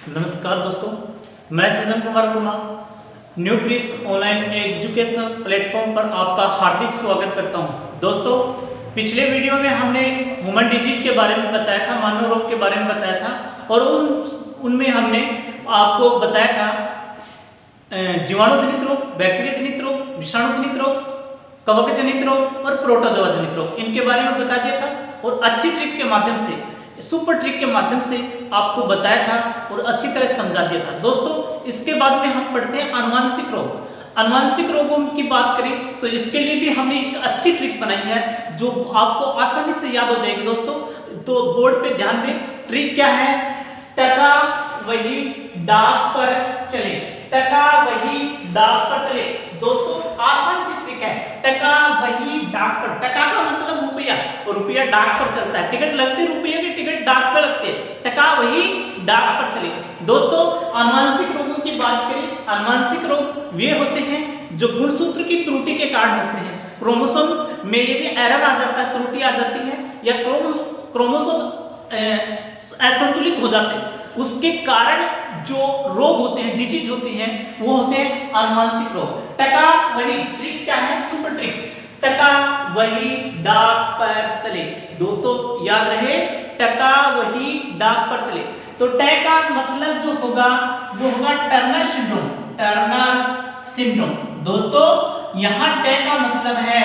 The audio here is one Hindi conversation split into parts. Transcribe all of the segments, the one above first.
नमस्कार दोस्तों, मैं Sajjan Kumar Verma new Chris online education platform पर आपका हार्दिक स्वागत करता हूं। दोस्तों, पिछले वीडियो में हमने ह्यूमन डिजीज के बारे में बताया था, मानव रोग के बारे में बताया था और उनमें हमने आपको बताया था जीवाणु जनित रोग, बैक्टीरिया जनित रोग, विषाणु जनित रोग, कवक जनित रोग और प्रोटोजोआ जनित रोग, इनके बारे में बता दिया था और अच्छी ट्रिक के माध्यम से, सुपर ट्रिक के माध्यम से आपको बताया था और अच्छी तरह समझा दिया था। दोस्तों, इसके बाद में हम पढ़ते हैं आनुवांशिक रोग। आनुवांशिक रोगों की बात करें तो इसके लिए भी हमने एक अच्छी ट्रिक बनाई है जो आपको आसानी से याद हो जाएगी। दोस्तों, तो बोर्ड पे ध्यान दें। ट्रिक क्या है? टका वही डाक पर चले, टका वही डाक पर चले। दोस्तों, आसान सी ट्रिक है, टका वही डाक पर। टका का मतलब रुपया और रुपया डाक पर चलता है। टिकट लगती है रुपये की, टिकट डाक पर लगती है। टका वही डाक पर चले। दोस्तों, आनुवांशिक रोगों की बात करें, आनुवांशिक रोग वे होते हैं जो गुणसूत्र की त्रुटि के कारण होते हैं। क्रोमोसोम में यदि एरर आ जाता है, त्रुटि आ जाती है या क्रोमोसोम असंतुलित हो जाते हैं, उसके कारण जो रोग होते हैं, डिजीज होते हैं, वो होते हैं आनुवांशिक रोग। टका वही, ट्रिक क्या है? सुपर ट्रिक, टका वही डाक पर चले। दोस्तों, याद रहे, टका वही डाक पर चले। तो टे का मतलब जो होगा वो होगा टर्नर सिंड्रोम, टर्नर सिंड्रोम। दोस्तों, यहां टे का मतलब है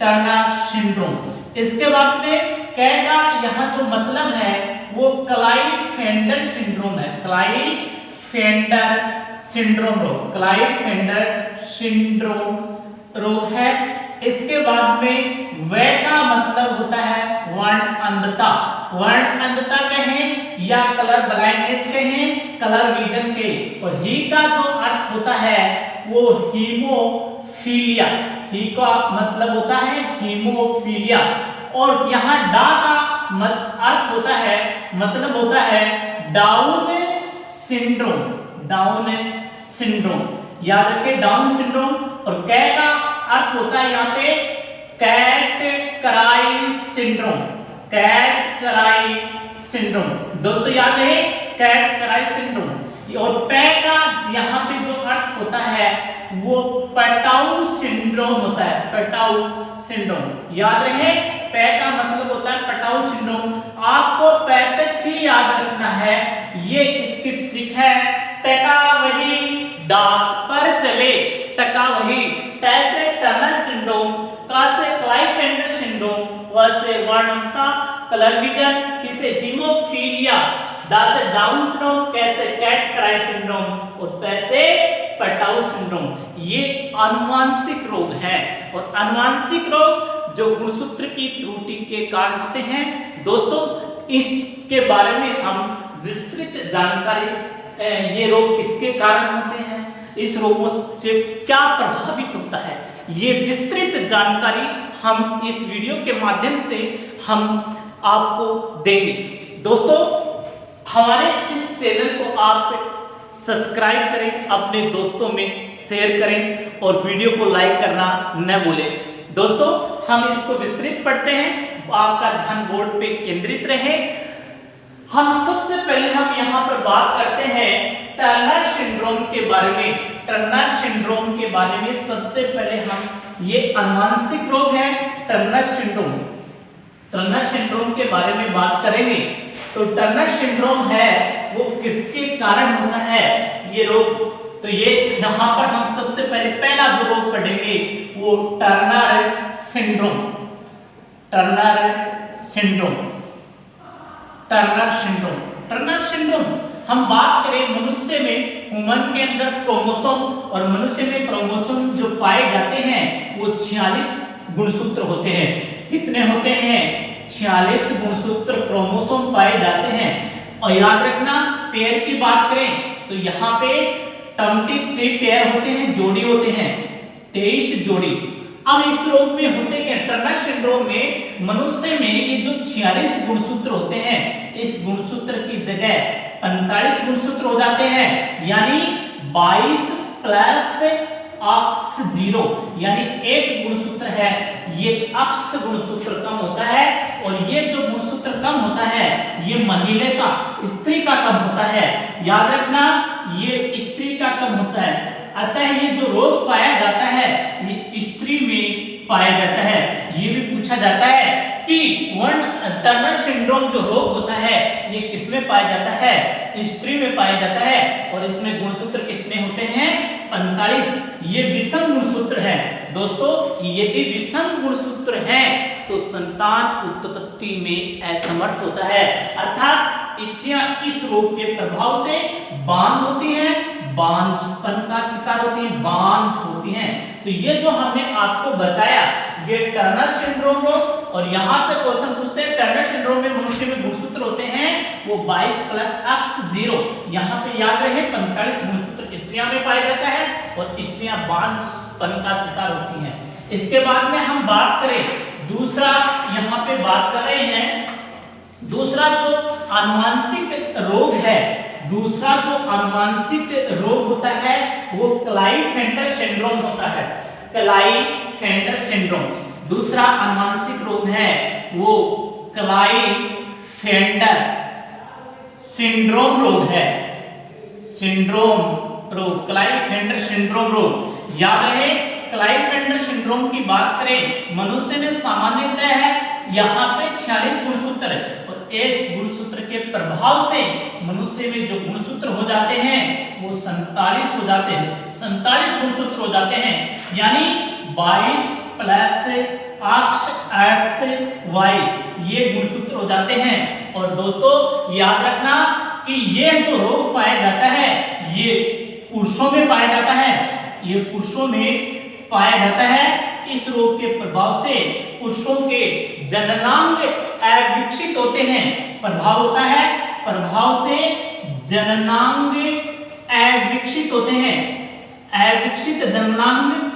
टर्नर सिंड्रोम। इसके बाद में कै का यहां जो मतलब है वो क्लाइफेंडर सिंड्रोम है, क्लाइफेंडर सिंड्रोम रोग, क्लाइफेंडर सिंड्रोम रोग है। इसके बाद में वे का मतलब होता है वर्ण अंधता, वर्ण अंधता कहें या कलर ब्लाइंडनेस कहें, कलर विजन के। और ही का जो अर्थ होता है वो हीमोफीलिया, ही का मतलब होता है हीमोफीलिया। और यहाँ डा का अर्थ होता है, मतलब होता है डाउन सिंड्रोम, डाउन सिंड्रोम। याद रखें, डाउन सिंड्रोम। और कै का अर्थ होता है यहाँ पे कैट-क्राई सिंड्रोम, कैट-क्राई सिंड्रोम। दोस्तों, याद रहे, कैट-क्राई सिंड्रोम। और पै का यहाँ पे जो अर्थ होता है वो पटाउ सिंड्रोम होता है, पटाउ सिंड्रोम। याद रहे, पै का मतलब होता है पटाउ सिंड्रोम। आपको पै तक ही याद रखना है, ये इसकी ट्रिक है। टका वही डाक पर चले, टका वही। टै से टर्नर सिंड्रोम, का से क्लाइफेंडर सिंड्रोम, व से वर्णनता, कलर विजन, ही से हीमोफीलिया, डा से डाउन सिंड्रोम, कै से कैट-क्राई सिंड्रोम और पै से पटाउ सिंड्रोम। ये आनुवांशिक रोग है और आनुवांशिक रोग जो गुणसूत्र की त्रुटि के कारण होते हैं। दोस्तों, इसके बारे में हम विस्तृत जानकारी, ये रोग किसके कारण होते हैं, इस रोगों से क्या प्रभावित होता है, ये विस्तृत जानकारी हम इस वीडियो के माध्यम से हम आपको देंगे। दोस्तों, हमारे इस चैनल को आप सब्सक्राइब करें, अपने दोस्तों में शेयर करें और वीडियो को लाइक करना न भूलें। दोस्तों, हम इसको विस्तृत पढ़ते हैं, आपका ध्यान बोर्ड पे केंद्रित रहे। हम सबसे पहले हम यहाँ पर बात करते हैं टर्नर सिंड्रोम के बारे में। टर्नर सिंड्रोम के बारे में सबसे पहले हम, ये आनुवांशिक रोग है टर्नर सिंड्रोम, टर्नर सिंड्रोम के बारे में बात करेंगे। तो टर्नर सिंड्रोम है वो किसके कारण होता है ये रोग? तो ये यहाँ पर हम सबसे पहले पहला जो रोग पढ़ेंगे वो Turner syndrome, Turner syndrome, Turner syndrome. Turner syndrome हम बात करें मनुष्य में, ह्यूमन के अंदर क्रोमोसोम, और मनुष्य में क्रोमोसोम जो पाए जाते हैं वो 46 गुणसूत्र होते हैं। कितने होते हैं? 46 गुणसूत्र क्रोमोसोम पाए जाते हैं। और याद रखना, पेयर की बात करें तो यहाँ पे 23 पेयर होते हैं, जोड़ी होते हैं 23 जोड़ी। अब इस रोग में होते क्या? टर्नर सिंड्रोम में मनुष्य में ये जो 46 गुणसूत्र होते हैं, इस गुणसूत्र की जगह 45 गुणसूत्र हो जाते हैं, यानी 22 प्लस अक्ष 0, यानी एक गुणसूत्र है, ये अक्ष गुणसूत्र कम होता है। और ये जो गुणसूत्र कम होता है ये महिला का स्त्री का कम होता है, याद रखना ये स्त्री का कम होता है। अतः ये जो रोग पाया जाता है ये स्त्री में पाया जाता है। ये भी पूछा जाता है कि टर्नर सिंड्रोम जो रोग होता है ये किसमें पाया जाता है, स्त्री में पाया जाता है। और इसमें गुणसूत्र कितने होते हैं, 45। ये विषम गुणसूत्र है दोस्तों। यदि विषम गुणसूत्र है तो संतान उत्पत्ति में असमर्थ होता है, अर्थात स्त्रियां इस रोग के प्रभाव से बांझ होती हैं, बांझपन का शिकार होती हैं, बांझ होती हैं। तो ये जो हमने आपको बताया ये टर्नर सिंड्रोम रोग, और यहां से क्वेश्चन पूछते हैं टर्नर सिंड्रोम में मनुष्य में गुणसूत्र होते हैं वो 22 + x 0। यहाँ पे याद रहे 45 गुणसूत्र स्त्रियां में पाया जाता है और स्त्रियां बांझपन का शिकार होती हैं। इसके बाद में हम बात करें दूसरा, यहाँ पे बात कर रहे हैं दूसरा जो आनुवंशिक रोग है, दूसरा जो आनुवंशिक रोग होता है वो क्लाइफेंडर सिंड्रोम होता है। क्लाइफेंडर सिंड्रोम दूसरा आनुवंशिक रोग है वो क्लाइफेंडर सिंड्रोम रोग है। सिंड्रोम रोग, क्लाइफेंडर सिंड्रोम रोग। याद रहे क्लाइफेंडर सिंड्रोम की बात करें मनुष्य में सामान्यतः है यहाँ पे 46 गुणसूत्र और H गुणसूत्र के प्रभाव से मनुष्य में जो गुणसूत्र हो जाते हैं वो 47 हो जाते हैं, 47 गुणसूत्र हो जाते हैं। यानी 22 + x y ये गुणसूत्र हो जाते हैं। और दोस्तों याद रखना कि ये जो रोग पाया जाता है ये पुरुषों में पाया जाता है, ये पुरुषों में पाया जाता है। इस रोग के प्रभाव से पुरुषों के जननांग अविकसित होते हैं, प्रभाव होता है, प्रभाव से जननांग अविकसित होते हैं, अविकसित जननांग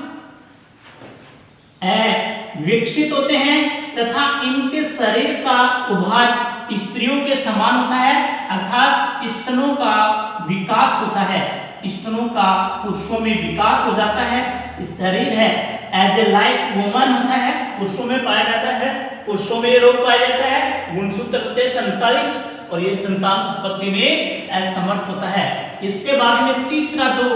विकसित होते हैं तथा इनके शरीर का उभार स्त्रियों के समान होता है, अर्थात स्तनों का विकास होता है, स्तनों का पुरुषों में विकास हो जाता है। इस शरीर है एज ए लाइक वुमन होता है, पुरुषों में पाया जाता है, पुरुषों में ये रोग पाया जाता है। गुणसूत्र होते हैं 47 और ये संतान उत्पत्ति में असमर्थ होता है। इसके बाद में तीसरा जो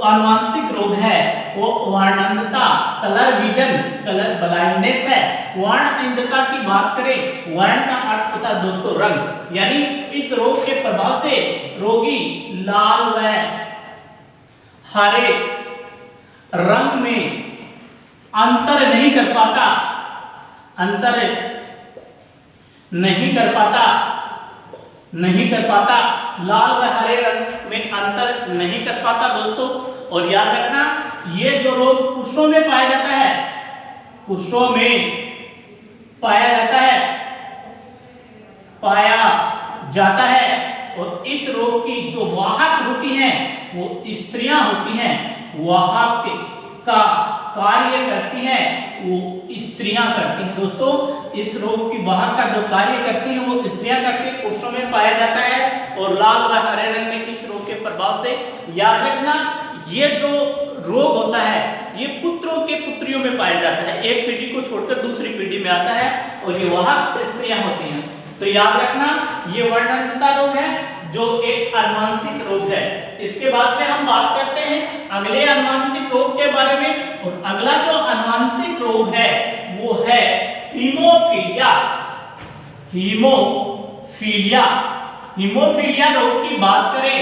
आनुवंशिक रोग है वो वर्णांधता, कलर विजन, कलर ब्लाइंडनेस है। वर्णांधता की बात करें, वर्ण का अर्थ होता है दोस्तों रंग, यानी इस रोग के प्रभाव से रोगी लाल व हरे रंग में अंतर नहीं कर पाता, अंतर नहीं कर पाता, नहीं कर पाता, लाल व हरे रंग में अंतर नहीं कर पाता दोस्तों। और याद रखना ये जो रोग पुरुषों में पाया जाता है, पुरुषों में पाया जाता है, पाया जाता है। और इस रोग की जो वाहक होती हैं वो स्त्रियां होती हैं, वाहक का कार्य करती हैं वो स्त्रियां करती हैं दोस्तों। इस रोग की वाहक का जो कार्य करती हैं वो स्त्रियां करती हैं, पुरुषों में पाया जाता है। और लाल व हरे रंग में इस रोग के प्रभाव से, याद रखना ये जो रोग होता है ये पुत्रों के पुत्रियों में पाया जाता है, एक पीढ़ी को छोड़कर दूसरी पीढ़ी में आता है और ये वाहक स्त्रियां होती हैं। तो याद रखना ये वर्णांधता रोग है जो एक आनुवंशिक रोग है। इसके बाद में हम बात करते हैं अगले आनुवंशिक रोग के बारे में, और अगला जो आनुवंशिक रोग है वो है हीमोफीलिया। हीमोफीलिया, हीमोफीलिया रोग की बात करें,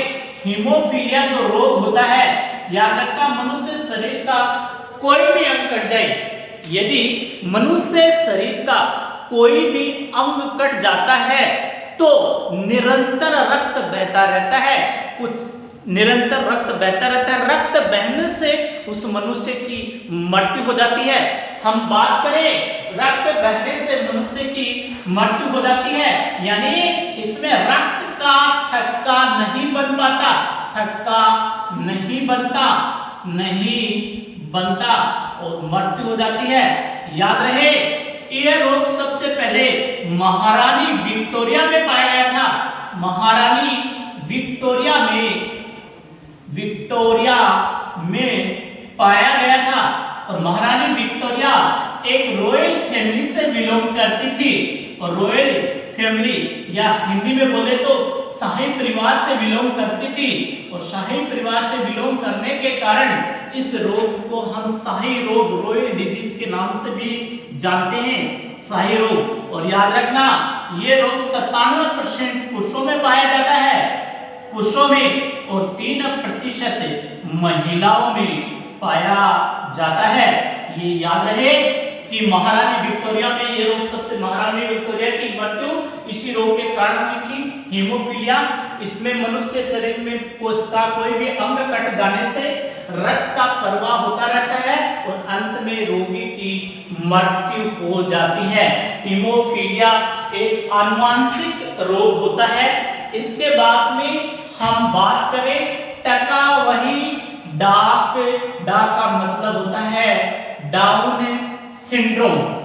हीमोफीलिया जो रोग होता है, याद रखना मनुष्य शरीर का कोई भी अंग कट जाए, यदि मनुष्य शरीर का कोई भी अंग कट जाता है तो निरंतर रक्त बहता रहता है, कुछ निरंतर रक्त बहता रहता है, रक्त बहने से उस मनुष्य की मृत्यु हो जाती है। हम बात करें रक्त बहने से मनुष्य की मृत्यु हो जाती है, यानी इसमें रक्त का थक्का नहीं बन पाता, थक्का नहीं बनता, नहीं बनता और मृत्यु हो जाती है। याद रहे यह रोग सबसे पहले महारानी विक्टोरिया में पाया गया था, महारानी विक्टोरिया में पाया गया था। और महारानी विक्टोरिया एक रॉयल फैमिली से बिलोंग करती थी, और रॉयल फैमिली या हिंदी में बोले तो शाही परिवार से बिलोंग करती थी और शाही परिवार से बिलोंग करने के कारण इस रोग को हम शाही रोग, रॉयल डिजीज के नाम से भी जानते हैं, शाही रोग। और याद रखना ये रोग 97% पुरुषों में पाया जाता है, पुरुषों में, और 3% महिलाओं में पाया जाता है। ये याद रहे कि महारानी विक्टोरिया में ये रोग महारानी विक्टोरिया की मृत्यु इसी रोग के कारण हुई थी, हीमोफीलिया। इसमें मनुष्य शरीर में कोशिका कोई भी अंग कट जाने से रक्त का प्रवाह होता रहता है और अंत में रोगी की मृत्यु हो जाती है। हीमोफीलिया एक आनुवंशिक रोग होता है। इसके बाद में हम बात करें टका वही डाक, डाक का मतलब होता है down syndrome.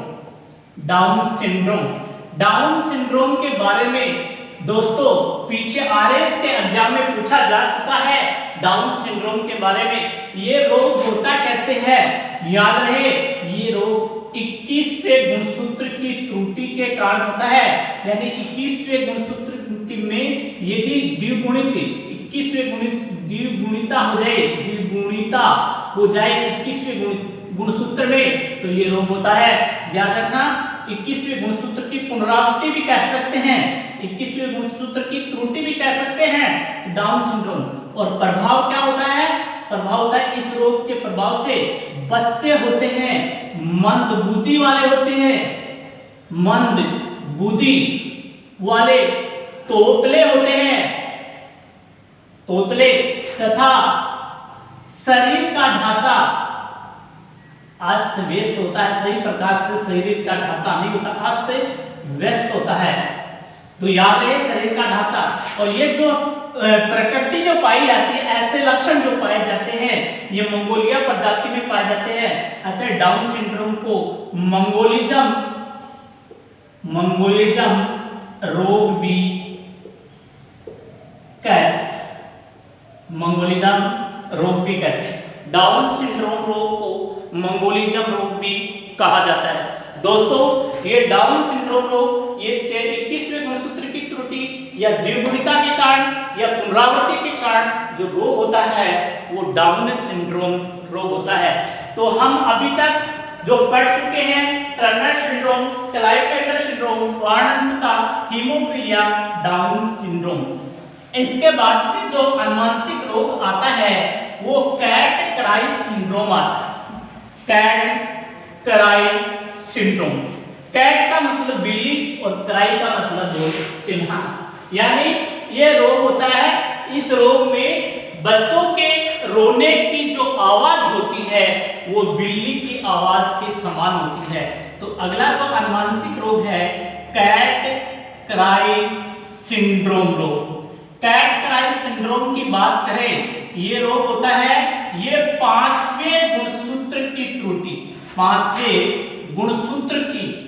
Down syndrome, down syndrome के बारे में दोस्तों पीछे आरएस के एग्जाम में पूछा जा चुका है। डाउन सिंड्रोम के बारे में ये रोग होता कैसे है, याद रहे ये रोग 21वें गुणसूत्र की त्रुटि के कारण होता है। यानी 21वें गुणसूत्र में यदि द्विगुणित 21वें द्विगुणिता हो जाए, द्विगुणिता हो जाए 21वें गुणसूत्र में तो ये रोग होता है। याद रखना 21वें गुणसूत्र की पुनरावृत्ति भी कह सकते हैं, 21वें गुणसूत्र की त्रुटि भी कह सकते हैं, डाउन सिंड्रोम। और प्रभाव क्या होता है, प्रभाव होता है इस रोग के प्रभाव से बच्चे होते हैं मंद बुद्धि वाले होते हैं, मंद बुद्धि वाले तोतले होते हैं, तोतले, तथा शरीर का ढांचा अस्त व्यस्त होता है। सही प्रकार से शरीर का ढांचा नहीं होता, अस्त व्यस्त होता है। तो याद रहे शरीर का ढांचा। और ये जो प्रकृति जो पाई जाती है, ऐसे लक्षण जो पाए जाते हैं ये मंगोलिया प्रजाति में पाए जाते हैं। अतः डाउन सिंड्रोम को मंगोलिज्म रोग भी मंगोलिज्म रोग भी कहते हैं। डाउन सिंड्रोम रोग को मंगोलिज्म रोग भी कहा जाता है। दोस्तों ये डाउन सिंड्रोम रोग ये 21वें गुणसूत्र की त्रुटि या द्विगुणिता के कारण या पुनरावृत्ति के कारण जो रोग होता है वो डाउन सिंड्रोम रोग होता है। तो हम अभी तक जो पढ़ चुके हैं टर्नर सिंड्रोम, क्लाइफेल्टर सिंड्रोम, वर्णनता, हीमोफीलिया, डाउन सिंड्रोम। इसके बाद में जो आनुवंशिक रोग आता है वो कैट-क्राई सिंड्रोम आता है। कैट-क्राई सिंड्रोम, कैट का मतलब बिल्ली और क्राई का मतलब चिन्हा, यानी ये रोग होता है। इस रोग में बच्चों के रोने की जो आवाज होती है वो बिल्ली की आवाज के समान होती है। तो अगला जो आनुवंशिक रोग है कैट-क्राई सिंड्रोम रोग। कैट-क्राई सिंड्रोम की बात करें, ये रोग होता है ये 5वें गुणसूत्र की त्रुटि, 5वें गुणसूत्र की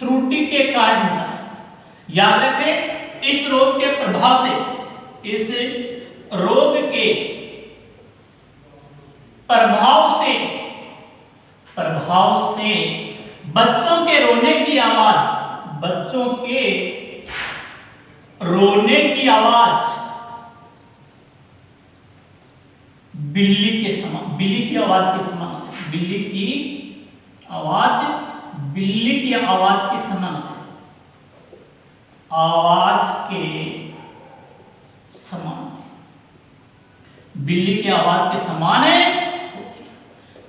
त्रुटि के कारण होता है। याद रखें इस रोग के प्रभाव से, इस रोग के प्रभाव से बच्चों के रोने की आवाज, बच्चों के रोने की आवाज बिल्ली के समान, बिल्ली की आवाज के समान, बिल्ली की आवाज बिल्ली की आवाज के समान, आवाज के समान, बिल्ली की आवाज के समान है।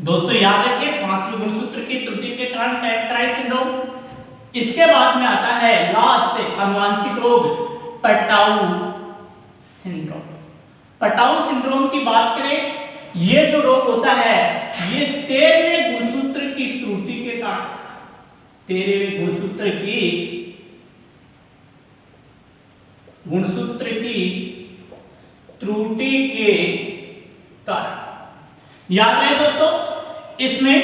दोस्तों याद रखिए 5वें गुणसूत्र की त्रुटि के कारण कैट-क्राई सिंड्रोम। इसके बाद में आता है लास्ट आनुवंशिक रोग पटाऊ सिंड्रोम। पटाऊ सिंड्रोम की बात करें, ये जो रोग होता है ये 13वें गुणसूत्र की त्रुटि के कारण, 13वें गुणसूत्र की त्रुटि के कारण। याद रहे दोस्तों इसमें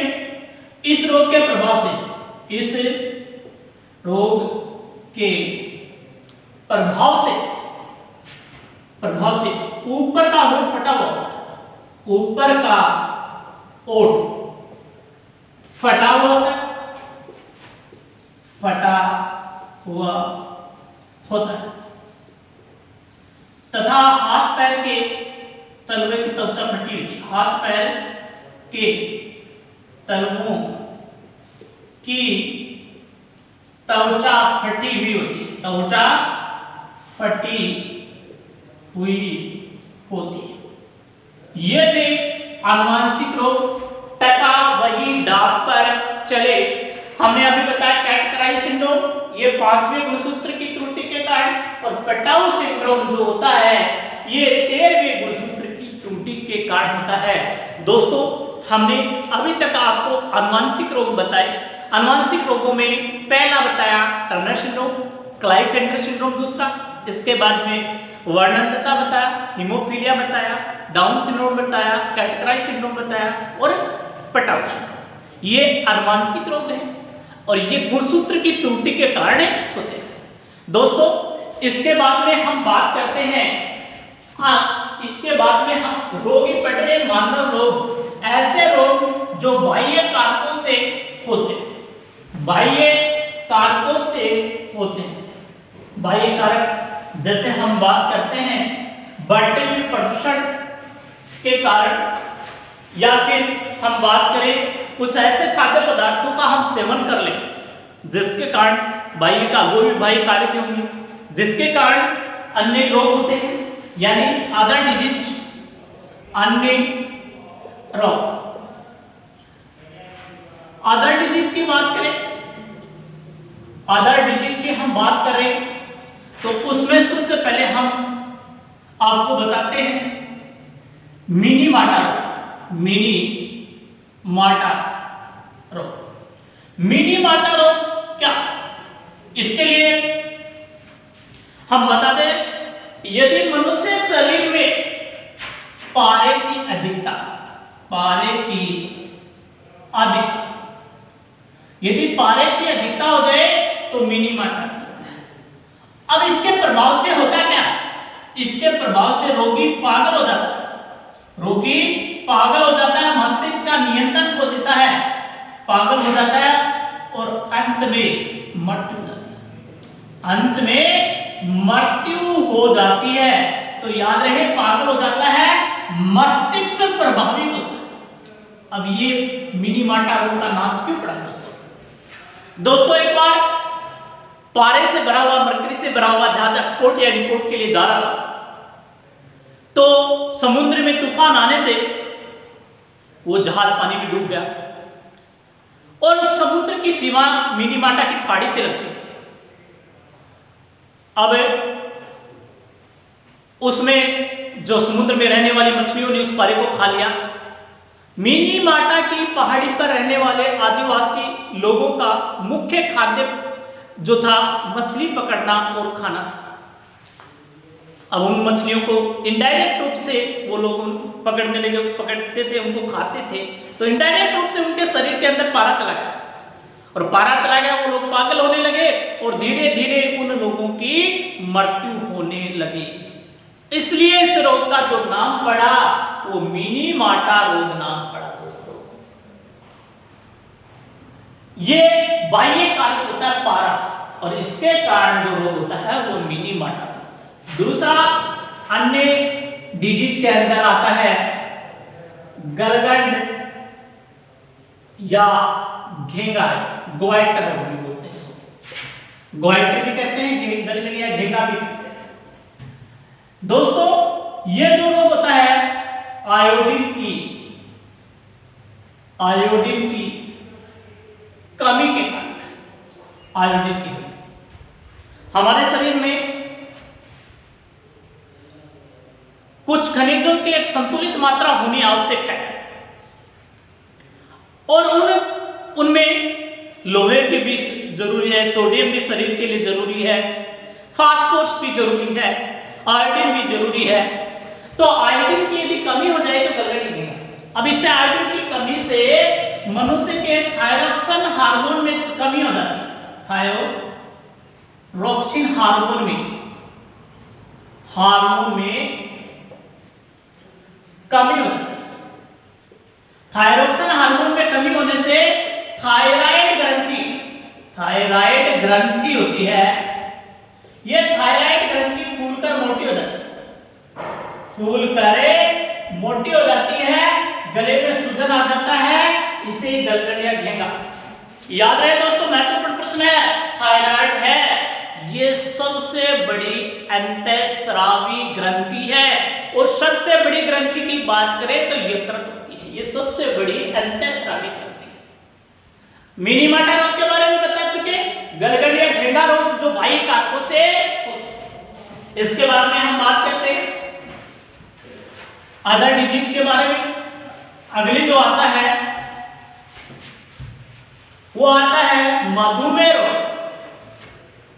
इस रोग के प्रभाव से, इस रोग के प्रभाव से ऊपर का होठ फटा हुआ, ऊपर का ओठ फटा हुआ होता है, फटा हुआ होता है तथा हाथ पैर के तलवे की त्वचा फटी हुई थी। हाथ पैर के तलवों की त्वचा फटी हुई होती है, त्वचा फटी हुई होती है। ये थे आनुवंशिक रोग। टका वही डाक पर चले। हमने अभी बताया कैटकराई सिंड्रोम ये 5वें गुणसूत्र की त्रुटि के कारण, और पेटाउ सिंड्रोम जो होता है ये 13वें गुणसूत्र की त्रुटि के कारण होता है। दोस्तों हमने अभी तक आपको आनुवंशिक रोग बताए। आनुवंशिक रोगों में पहला बताया टर्नर सिंड्रोम, क्लाइफेंडर सिंड्रोम दूसरा, इसके बाद में वर्णनता बताया, हीमोफीलिया बताया, डाउन सिंड्रोम बताया, कैटकराई सिंड्रोम बताया और पेटाउ सिंड्रोम। ये आनुवंशिक रोग है और ये गुणसूत्र की त्रुटि के कारण होते हैं। दोस्तों इसके बाद में हम बात करते हैं, इसके बाद में हम रोगी पढ़ रहे मानव रोग, ऐसे रोग जो बाह्य कारकों से होते हैं, बाह्य कारकों से होते हैं। बाह्य कारक जैसे हम बात करते हैं बढ़ते हुए प्रदूषण के कारण, या फिर हम बात करें कुछ ऐसे खाद्य पदार्थों का हम सेवन कर लें जिसके कारण बाह्य का वो भी बाह्य कारक होंगे, जिसके कारण अन्य रोग होते हैं, यानी अदर डिजीज, अन्य रोग। अदर डिजीज की बात करें, अदर डिजीज की हम बात करें तो उसमें सबसे पहले हम आपको बताते हैं मिनी माटा रोग। मिनी माटा रोग, मिनी माटा रोग क्या? इसके लिए हम बता दें यदि मनुष्य शरीर में पारे की अधिकता, पारे की अधिकता, यदि पारे की अधिकता हो जाए तो मिनी माटा। अब इसके प्रभाव से होता क्या? इसके प्रभाव से रोगी पागल हो जाता है, रोगी पागल हो जाता है, मस्तिष्क का नियंत्रण खो देता है, पागल हो जाता है और अंत में मृत्यु हो जाती है। अंत में मृत्यु हो जाती है। तो याद रहे पागल हो जाता है, मस्तिष्क से प्रभावित होता है। अब ये मिनी माटा रोग का नाम क्यों पड़ा दोस्तों? दोस्तों एक बार पारे से भरा हुआ, मरकरी से भरा हुआ जहाज एक्सपोर्ट या इंपोर्ट के लिए जा रहा था, तो समुद्र में तूफान आने से वो जहाज पानी में डूब गया और समुद्र की सीमा मिनी माटा की पहाड़ी से लगती थी। अब उसमें जो समुद्र में रहने वाली मछलियों ने उस पारे को खा लिया। मिनी माटा की पहाड़ी पर रहने वाले आदिवासी लोगों का मुख्य खाद्य जो था मछली पकड़ना और खाना था। अब उन मछलियों को इनडायरेक्ट रूप से वो लोग पकड़ने लगे, पकड़ते थे, उनको खाते थे, तो इनडायरेक्ट रूप से उनके शरीर के अंदर पारा चला गया और पारा चला गया, वो लोग पागल होने लगे और धीरे धीरे उन लोगों की मृत्यु होने लगी। इसलिए इस रोग का जो नाम पड़ा वो मिनी माटा रोग नाम पड़ा। दोस्तों ये बाह्य कारक होता है पारा और इसके कारण जो रोग होता है वो मिनी माटा होता है। दूसरा अन्य डिजीज के अंदर आता है गलगंड या घेंगा, गोइटर रोग भी बोलते हैं, गोइटर भी कहते हैं, गलगंड या घेंगा भी कहते हैं। दोस्तों ये जो रोग होता है आयोडीन की कमी के कारण, आयोडीन की हमारे शरीर में कुछ खनिजों की एक संतुलित मात्रा होनी आवश्यक है और उनमें लोहे की भी जरूरी है, सोडियम भी शरीर के लिए जरूरी है, फास्फोरस भी जरूरी है, आयोडीन भी जरूरी है। तो आयोडीन की यदि कमी हो जाए तो गलगंड घेंगा। अब इससे आयोडीन की कमी से मनुष्य के थायरॉक्सिन हार्मोन में कमी हो जाती है, थायरॉक्सिन हार्मोन में कमी होती है। थायरॉक्सिन हार्मोन में कमी होने से थायराइड ग्रंथि होती है। यह फूल करे, मोटी हो जाती है, गले में सूजन आ जाता है, इसे गलगंडिया घेंगा। याद रहे दोस्तों, महत्वपूर्ण प्रश्न है। थायराइड है ये सबसे बड़ी अंतःस्रावी ग्रंथि है, और सबसे बड़ी ग्रंथि की बात करें तो यकृत होती है। ये सबसे बड़ी अंतःस्रावी ग्रंथि है। मिनीमाटा रोग के बारे में बता चुके, गलगंडिया घेंगा रोग जो बाह्य कारकों से, इसके बारे में हम बात करते हैं। अदर डिजीज के बारे में अगली जो आता है वो आता है मधुमेह रोग,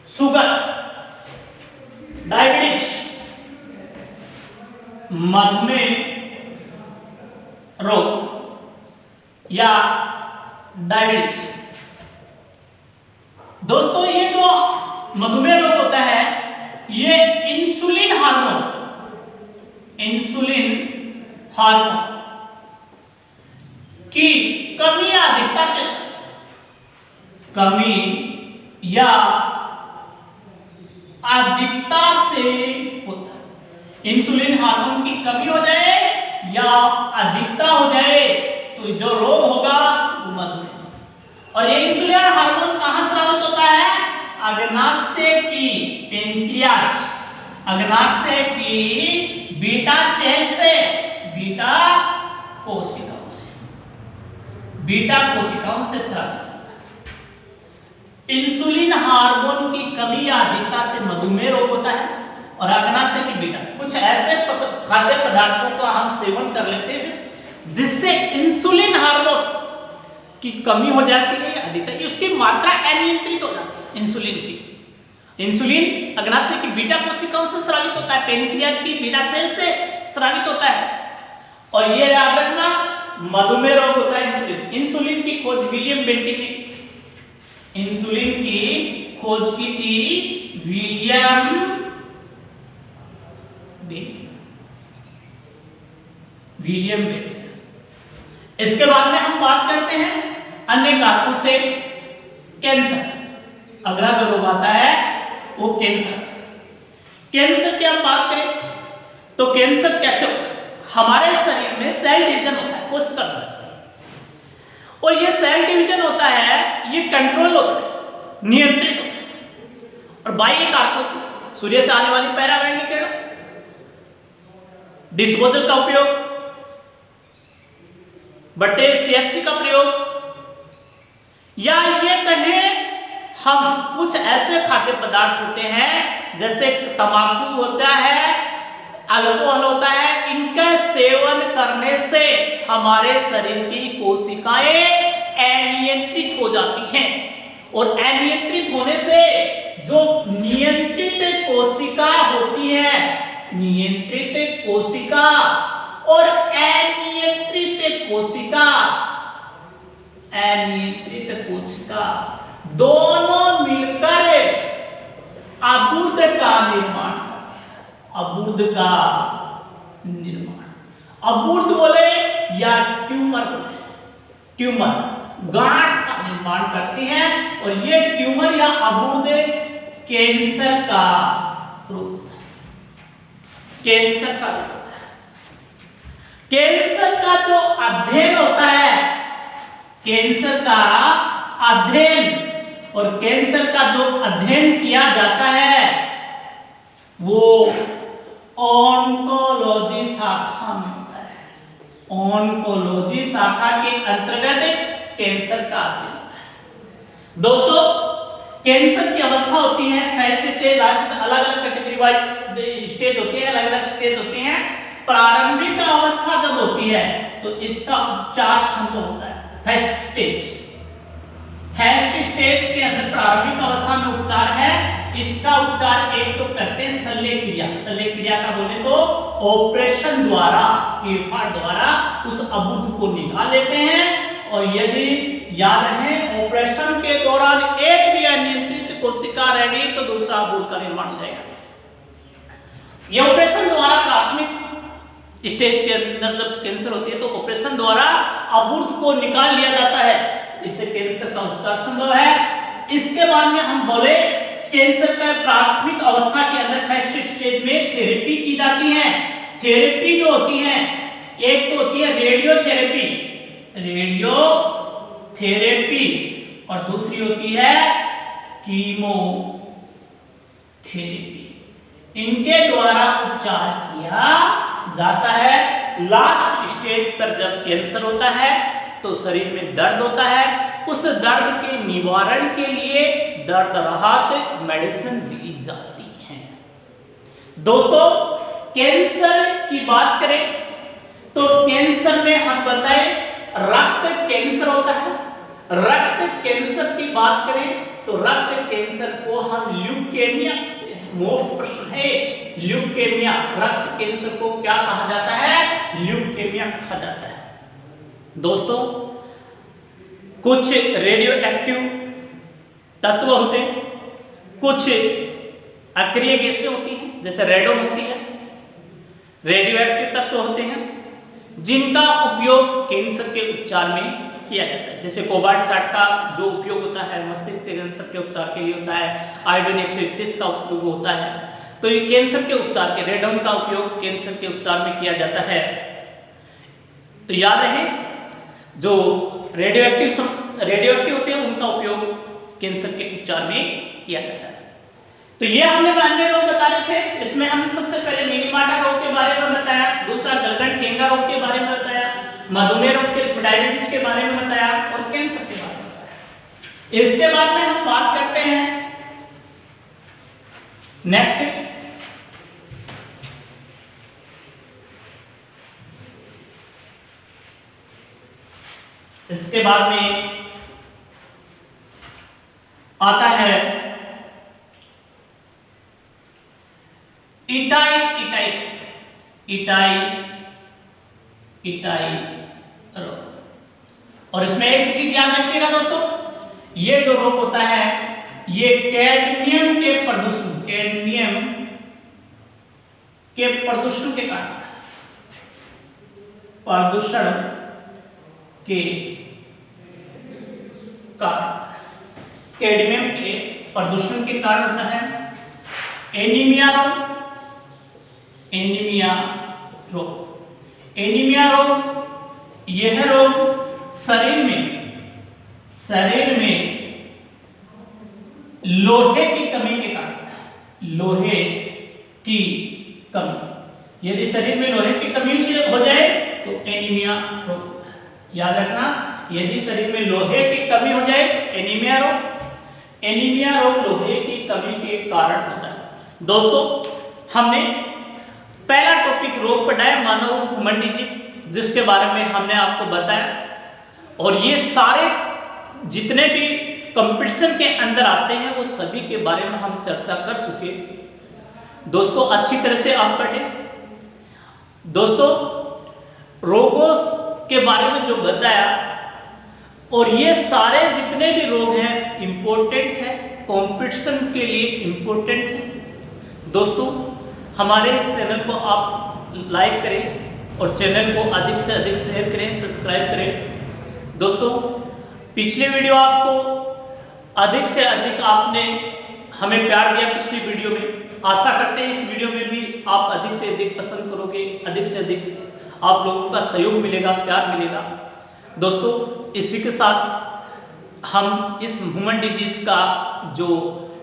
शुगर, डायबिटीज। मधुमेह रोग या डायबिटीज। दोस्तों ये जो मधुमेह रोग होता है ये इंसुलिन हार्मोन की कमी या अधिकता से होता है। इंसुलिन हार्मोन की कमी हो जाए या अधिकता हो जाए तो जो रोग होगा वो मधुमेह। और ये इंसुलिन हार्मोन कहां स्रावित होता है? अग्नाशय की पेनक्रियाज, अग्नाशय की बीटा सेल से, बीटा कोशिकाओं से स्रावित होता है। इंसुलिन हार्मोन की कमी या अधिकता से मधुमेह रोग होता है। और अग्नाशय की बीटा, कुछ ऐसे खाद्य पदार्थों का हम सेवन कर लेते हैं जिससे इंसुलिन हार्मोन की कमी हो जाती है या अधिकता, उसकी मात्रा अनियंत्रित हो जाती है। इंसुलिन अग्नाशय की बीटा कोशिकाओं से स्रावित होता है, पेनक्रियाज की बीटा सेल से स्रावित होता है। और ये याद रखना, मधुमेह रोग होता है इंसुलिन की खोज विलियम बेंटिक ने की। इंसुलिन की खोज की थी विलियम बेंटिक। इसके बाद में हम बात करते हैं अन्य कारकों से। कैंसर, अगला जो रोग आता है वो कैंसर। कैंसर की हम बात करें तो कैंसर कैसे होता है? हमारे शरीर में सेल डिवीजन होता है, कोशिका विभाजन, और ये सेल डिवीजन होता है, ये कंट्रोल होता है, नियंत्रित होता है। और बाह्य कारकों से, सूर्य से आने वाली पराबैंगनी किरण, डिस्पोजल का उपयोग, बढ़ते CFC का प्रयोग, या ये कहें हम कुछ ऐसे खाद्य पदार्थ होते हैं जैसे तंबाकू होता है, अल्कोहल होता है, इनका सेवन करने से हमारे शरीर की कोशिकाएं अनियंत्रित हो जाती हैं। और अनियंत्रित होने से जो नियंत्रित कोशिका होती है, नियंत्रित कोशिका और अनियंत्रित कोशिका दोनों मिलकर अबुर्द का निर्माण, अबुर्द बोले या ट्यूमर गांठ का निर्माण करते हैं। और ये ट्यूमर या अबुर्द कैंसर का रूप होता है। कैंसर का जो अध्ययन होता है, कैंसर का अध्ययन, और कैंसर का जो अध्ययन किया जाता है वो ऑन्कोलॉजी शाखा में होता है। ऑन्कोलॉजी शाखा के अंतर्गत कैंसर का अध्ययन होता है। दोस्तों, कैंसर की अवस्था होती है फर्स्ट स्टेज, लास्ट, अलग अलग कैटेगरी वाइज स्टेज होती है, अलग अलग स्टेज होते हैं। प्रारंभिक अवस्था जब होती है तो इसका उपचार संभव होता है। फर्स्ट स्टेज के अंदर प्रारंभिक अवस्था में उपचार है। इसका उपचार एक तो करते हैं शल्य क्रिया का बोले तो ऑपरेशन द्वारा, चीरफाड़ द्वारा उस अबुर्द को निकाल लेते हैं। और यदि याद रहे ऑपरेशन के दौरान एक भी अनियंत्रित कोशिका रह गई तो दूसरा अबुर्द का निर्माण हो जाएगा। यह ऑपरेशन द्वारा प्राथमिक स्टेज के अंदर जब कैंसर होती है तो ऑपरेशन द्वारा अबुर्द को निकाल लिया जाता है, इससे कैंसर का उपचार संभव है। इसके बाद में हम बोले कैंसर का प्राथमिक अवस्था के अंदर फर्स्ट स्टेज में थेरेपी की जाती है। थेरेपी जो होती है, एक तो होती है रेडियोथेरेपी, रेडियोथेरेपी, और दूसरी होती है कीमोथेरेपी। इनके द्वारा उपचार किया जाता है। लास्ट स्टेज पर जब कैंसर होता है तो शरीर में दर्द होता है, उस दर्द के निवारण के लिए दर्द राहत मेडिसिन दी जाती है। दोस्तों कैंसर की बात करें तो कैंसर में हम बताएं रक्त कैंसर होता है। रक्त कैंसर की बात करें तो रक्त कैंसर को हम ल्यूकेमिया, मोस्ट प्रश्न है ल्यूकेमिया, रक्त कैंसर को क्या कहा जाता है? ल्यूकेमिया कहा जाता है। दोस्तों कुछ रेडियो एक्टिव तत्व होते हैं, कुछ अक्रिय गैसें होती हैं जैसे रेडोन होती है, रेडियो एक्टिव तत्व होते हैं जिनका उपयोग कैंसर के उपचार में किया जाता है। जैसे कोबाल्ट 60 का जो उपयोग होता है मस्तिष्क के कैंसर के उपचार के लिए होता है, आयोडीन 131 का उपयोग होता है। तो ये कैंसर के उपचार के, रेडोन का उपयोग कैंसर के उपचार में किया जाता है। तो याद रहे जो रेडियो एक्टिव होते हैं उनका उपयोग कैंसर के उपचार में किया जाता है। तो ये हमने अन्य रोग बता रहे थे। इसमें हमने सबसे पहले मिनीमाटा रोग के बारे में बताया, दूसरा गलगंड-केंगा रोग के बारे में बताया, मधुमेह रोग के, डायबिटीज के बारे में बताया और कैंसर के बारे में बताया। इसके बाद में हम बात करते हैं नेक्स्ट इसके बाद में आता है इटाई रोग। और इसमें एक चीज याद रखिएगा दोस्तों, ये जो रोग होता है ये कैडमियम के प्रदूषण के कारण, कैडमियम के प्रदूषण के कारण होता है। एनीमिया रोग, यह रोग शरीर में लोहे की कमी के कारण, यदि शरीर में लोहे की कमी हो जाए तो एनीमिया रोग होता है। याद रखना, यदि शरीर में लोहे की कमी हो जाए तो एनीमिया रोग लोहे की कमी के कारण होता है। दोस्तों हमने पहला टॉपिक रोग पढ़ाया, मानव ह्यूमन डिजीज, जिसके बारे में हमने आपको बताया। और ये सारे जितने भी कंपटीशन के अंदर आते हैं वो सभी के बारे में हम चर्चा कर चुके। दोस्तों अच्छी तरह से आप पढ़ें। दोस्तों रोगों के बारे में जो बताया, और ये सारे जितने भी रोग हैं इम्पोर्टेंट है, कंपटीशन के लिए इम्पोर्टेंट है। दोस्तों हमारे इस चैनल को आप लाइक करें और चैनल को अधिक से अधिक शेयर करें, सब्सक्राइब करें। दोस्तों पिछले वीडियो आपको अधिक से अधिक आपने हमें प्यार दिया पिछली वीडियो में, आशा करते हैं इस वीडियो में भी आप अधिक से अधिक पसंद करोगे, अधिक से अधिक आप लोगों का सहयोग मिलेगा, प्यार मिलेगा। दोस्तों इसी के साथ हम इस ह्यूमन डिजीज का जो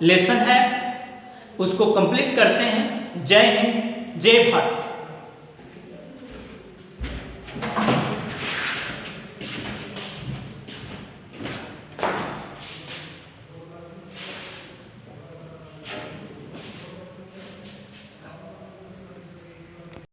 लेसन है उसको कंप्लीट करते हैं। जय हिंद, जय भारत।